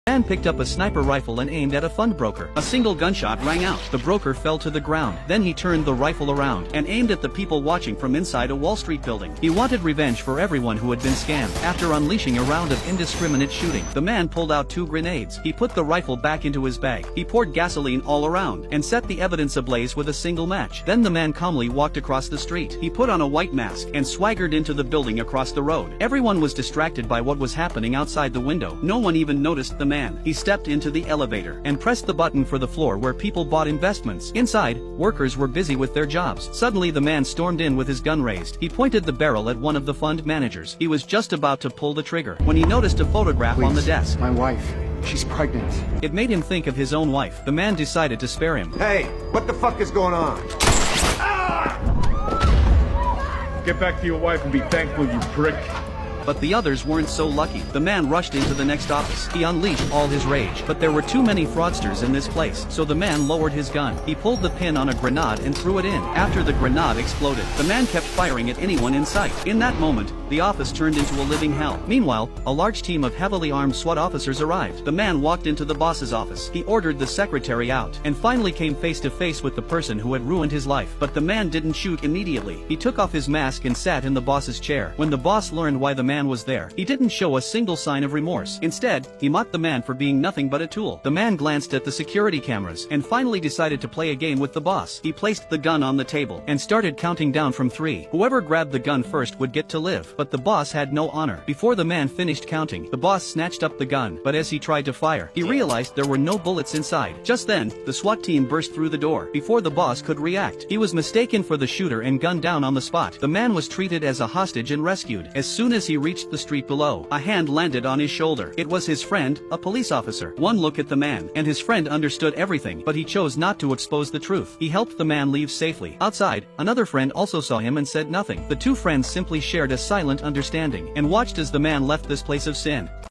The man picked up a sniper rifle and aimed at a fund broker. A single gunshot rang out. The broker fell to the ground. Then he turned the rifle around and aimed at the people watching from inside a Wall Street building. He wanted revenge for everyone who had been scammed. After unleashing a round of indiscriminate shooting, the man pulled out 2 grenades. He put the rifle back into his bag. He poured gasoline all around and set the evidence ablaze with a single match. Then the man calmly walked across the street. He put on a white mask and swaggered into the building across the road. Everyone was distracted by what was happening outside the window. No one even noticed the man. He stepped into the elevator and pressed the button for the floor where people bought investments. Inside, workers were busy with their jobs. Suddenly the man stormed in with his gun raised. He pointed the barrel at one of the fund managers. He was just about to pull the trigger when he noticed a photograph on the desk. My wife. She's pregnant. It made him think of his own wife. The man decided to spare him. Hey, what the fuck is going on? Get back to your wife and be thankful, you prick. But the others weren't so lucky. The man rushed into the next office. He unleashed all his rage. But there were too many fraudsters in this place, so the man lowered his gun. He pulled the pin on a grenade and threw it in. After the grenade exploded, the man kept firing at anyone in sight. In that moment, the office turned into a living hell. Meanwhile, a large team of heavily armed SWAT officers arrived. The man walked into the boss's office. He ordered the secretary out and finally came face to face with the person who had ruined his life. But the man didn't shoot immediately. He took off his mask and sat in the boss's chair. When the boss learned why the man was there, he didn't show a single sign of remorse. Instead, he mocked the man for being nothing but a tool. The man glanced at the security cameras and finally decided to play a game with the boss. He placed the gun on the table and started counting down from 3. Whoever grabbed the gun first would get to live. But the boss had no honor. Before the man finished counting, the boss snatched up the gun, but as he tried to fire, he realized there were no bullets inside. Just then, the SWAT team burst through the door. Before the boss could react, he was mistaken for the shooter and gunned down on the spot. The man was treated as a hostage and rescued. As soon as he reached the street below, a hand landed on his shoulder. It was his friend, a police officer. One look at the man, and his friend understood everything, but he chose not to expose the truth. He helped the man leave safely. Outside, another friend also saw him and said nothing. The two friends simply shared a silent understanding and watched as the man left this place of sin.